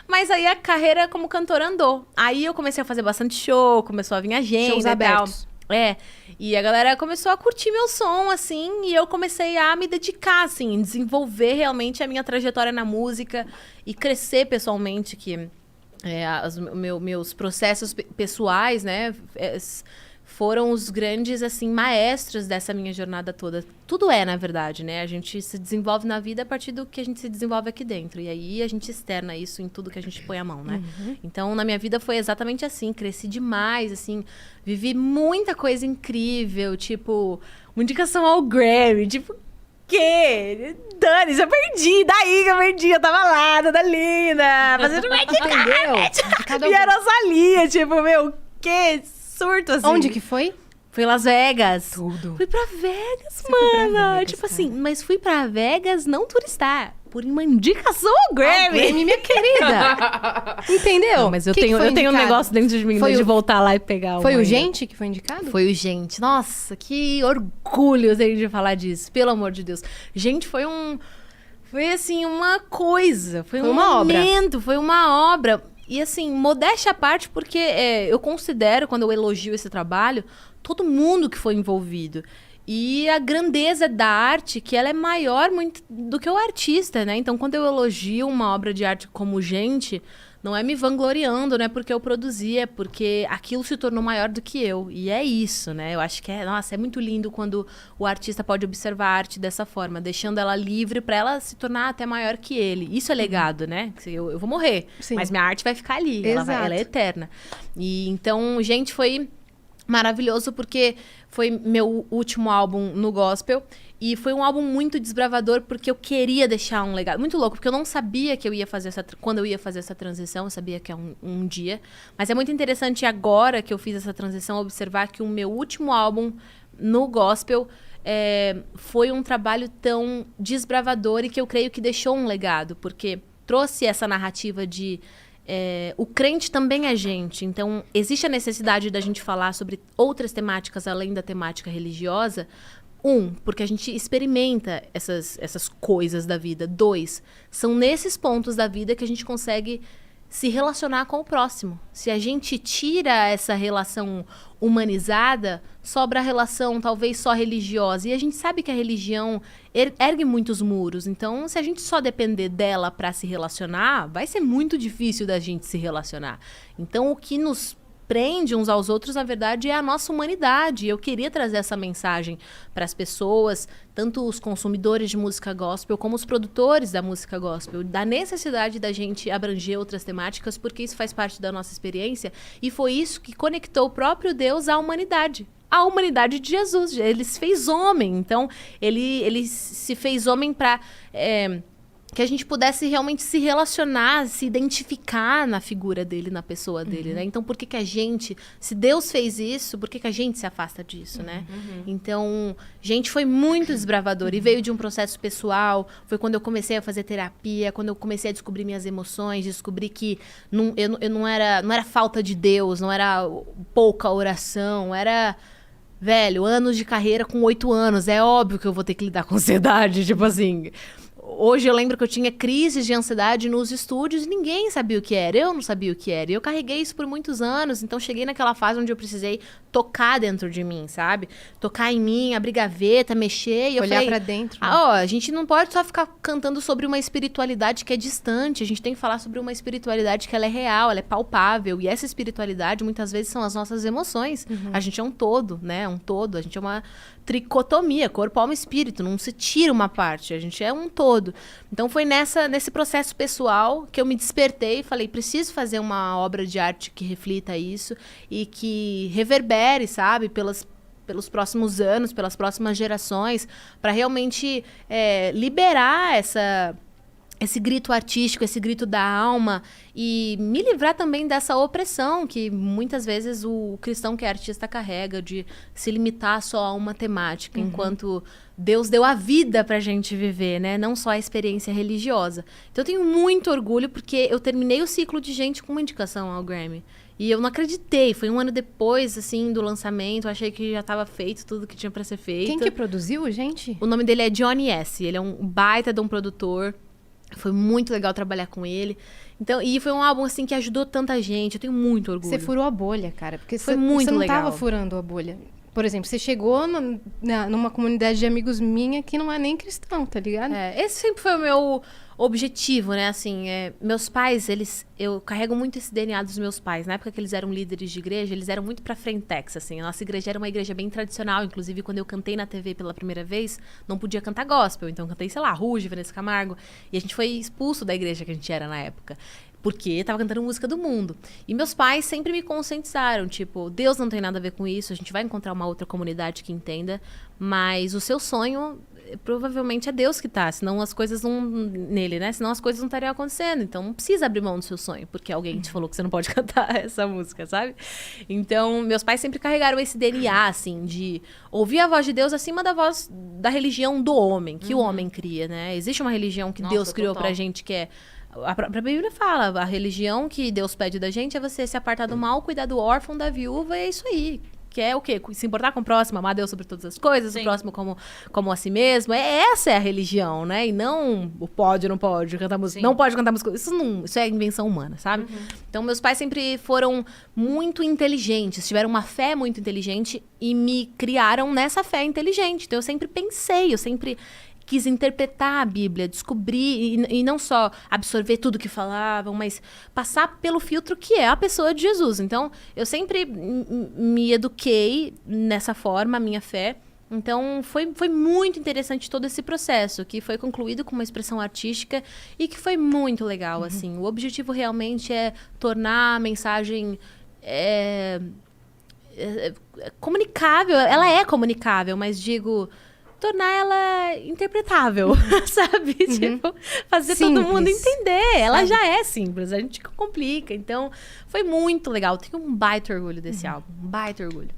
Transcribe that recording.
Mas aí a carreira como cantora andou. Aí eu comecei a fazer bastante show, começou a vir agenda Shows e abertos. tal. E a galera começou a curtir meu som, assim, e eu comecei a me dedicar, assim, em desenvolver realmente a minha trajetória na música e crescer pessoalmente, que meus processos pessoais, né, foram os grandes, assim, maestros dessa minha jornada toda. Tudo na verdade, né? A gente se desenvolve na vida a partir do que a gente se desenvolve aqui dentro. E aí a gente externa isso em tudo que a gente põe a mão, né? Então, na minha vida foi exatamente assim. Cresci demais, assim. Vivi muita coisa incrível. Tipo, uma indicação ao Grammy. Tipo, que? Dani, já perdi. Daí que eu perdi. Eu tava lá, toda linda. Fazendo Entendeu? E a Rosalia, tipo, meu, que surto, assim. Onde que foi? Fui em Las Vegas. Tudo. Fui pra Vegas, Você foi pra mano. Vegas, Tipo cara. assim, mas fui pra Vegas não turistar. Por uma indicação ao Grammy. Grammy, minha querida. Entendeu? Não, mas eu Que tenho foi um indicado? negócio dentro de mim Foi de o- voltar lá e pegar Foi uma o ainda. Gente que foi indicado? Foi o Gente. Nossa, que orgulho eu tenho de falar disso. Pelo amor de Deus. Gente, foi assim, uma coisa. Foi um uma obra. momento, foi uma obra. E assim, modéstia à parte, porque eu considero, quando eu elogio esse trabalho, todo mundo que foi envolvido. E a grandeza da arte, que ela é maior muito do que o artista, né? Então, quando eu elogio uma obra de arte como Gente, não é me vangloriando, né? Porque eu produzi, é porque aquilo se tornou maior do que eu. E é isso, né? Eu acho que é muito lindo quando o artista pode observar a arte dessa forma, deixando ela livre para ela se tornar até maior que ele. Isso é legado, né? Eu vou morrer, Sim. mas minha arte vai ficar ali, Exato. ela é eterna. E então, Gente, foi maravilhoso porque foi meu último álbum no gospel e foi um álbum muito desbravador porque eu queria deixar um legado. Muito louco, porque eu não sabia que eu ia fazer quando eu ia fazer essa transição, eu sabia que é um dia. Mas é muito interessante agora que eu fiz essa transição observar que o meu último álbum no gospel foi um trabalho tão desbravador e que eu creio que deixou um legado, porque trouxe essa narrativa de o crente também é gente. Então, existe a necessidade da gente falar sobre outras temáticas além da temática religiosa. Porque a gente experimenta essas coisas da vida. 2, são nesses pontos da vida que a gente consegue se relacionar com o próximo. Se a gente tira essa relação humanizada, sobra a relação talvez só religiosa. E a gente sabe que a religião ergue muitos muros. Então, se a gente só depender dela para se relacionar, vai ser muito difícil da gente se relacionar. Então, o que nos prende uns aos outros, na verdade, é a nossa humanidade. Eu queria trazer essa mensagem para as pessoas, tanto os consumidores de música gospel, como os produtores da música gospel, da necessidade da gente abranger outras temáticas, porque isso faz parte da nossa experiência, e foi isso que conectou o próprio Deus à humanidade. A humanidade de Jesus. Ele se fez homem. Então, ele se fez homem para que a gente pudesse realmente se relacionar, se identificar na figura dele, na pessoa dele, né? Então, por que a gente... Se Deus fez isso, por que a gente se afasta disso, né? Então, Gente, foi muito desbravador. E veio de um processo pessoal. Foi quando eu comecei a fazer terapia, quando eu comecei a descobrir minhas emoções, descobri que eu não era falta de Deus, não era pouca oração, era... Velho, anos de carreira com 8 anos. É óbvio que eu vou ter que lidar com ansiedade, tipo assim... Hoje eu lembro que eu tinha crises de ansiedade nos estúdios e ninguém sabia o que era. Eu não sabia o que era. E eu carreguei isso por muitos anos. Então, cheguei naquela fase onde eu precisei tocar dentro de mim, sabe? Tocar em mim, abrir gaveta, mexer. E eu Olhar falei, pra dentro. Né? A gente não pode só ficar cantando sobre uma espiritualidade que é distante. A gente tem que falar sobre uma espiritualidade que ela é real, ela é palpável. E essa espiritualidade, muitas vezes, são as nossas emoções. A gente é um todo, né? Um todo. A gente é uma tricotomia, corpo, alma e espírito. Não se tira uma parte. A gente é um todo. Então, foi nesse processo pessoal que eu me despertei e falei, preciso fazer uma obra de arte que reflita isso e que reverbere, sabe? Pelos próximos anos, pelas próximas gerações, para realmente liberar esse grito artístico, esse grito da alma e me livrar também dessa opressão que muitas vezes o cristão que é artista carrega de se limitar só a uma temática, enquanto Deus deu a vida pra gente viver, né? Não só a experiência religiosa. Então eu tenho muito orgulho porque eu terminei o ciclo de Gente com uma indicação ao Grammy. E eu não acreditei, foi um ano depois, assim, do lançamento, eu achei que já estava feito tudo que tinha pra ser feito. Quem que produziu, gente? O nome dele é Johnny S. Ele é um baita de um produtor. Foi muito legal trabalhar com ele. Então, e foi um álbum, assim, que ajudou tanta gente. Eu tenho muito orgulho. Você furou a bolha, cara. Porque Foi você muito não legal. tava furando a bolha. Por exemplo, você chegou numa comunidade de amigos minha que não é nem cristão, tá ligado? Esse sempre foi o meu objetivo, né? Assim, meus pais, eu carrego muito esse DNA dos meus pais. Na época que eles eram líderes de igreja, eles eram muito pra frentex, assim. A nossa igreja era uma igreja bem tradicional. Inclusive, quando eu cantei na TV pela primeira vez, não podia cantar gospel. Então, eu cantei, sei lá, Ruge, Vanessa Camargo. E a gente foi expulso da igreja que a gente era na época. Porque tava cantando música do mundo. E meus pais sempre me conscientizaram, tipo, Deus não tem nada a ver com isso, a gente vai encontrar uma outra comunidade que entenda, mas o seu sonho provavelmente é Deus que tá, senão as coisas não... nele, né? Senão as coisas não estariam acontecendo. Então não precisa abrir mão do seu sonho, porque alguém te falou que você não pode cantar essa música, sabe? Então, meus pais sempre carregaram esse DNA, assim, de ouvir a voz de Deus acima da voz da religião do homem, que o homem cria, né? Existe uma religião que Deus criou pra gente, que é... A própria Bíblia fala, a religião que Deus pede da gente é você se apartar do mal, cuidar do órfão, da viúva, e é isso aí. Que é o quê? Se importar com o próximo, amar Deus sobre todas as coisas, o próximo como a si mesmo. Essa é a religião, né? E não o pode, não pode cantar música. Não pode cantar música. Isso é invenção humana, sabe? Então, meus pais sempre foram muito inteligentes, tiveram uma fé muito inteligente e me criaram nessa fé inteligente. Então, eu sempre pensei, eu sempre quis interpretar a Bíblia, descobrir, e não só absorver tudo que falavam, mas passar pelo filtro que é a pessoa de Jesus. Então, eu sempre me eduquei nessa forma, a minha fé. Então, foi muito interessante todo esse processo, que foi concluído com uma expressão artística e que foi muito legal, assim. O objetivo realmente é tornar a mensagem... comunicável. Ela é comunicável, mas digo... tornar ela interpretável, sabe? Tipo, fazer Simples, todo mundo entender. Ela sabe? já é simples, a gente complica. Então, foi muito legal. Tenho um baita orgulho desse álbum. Um baita orgulho.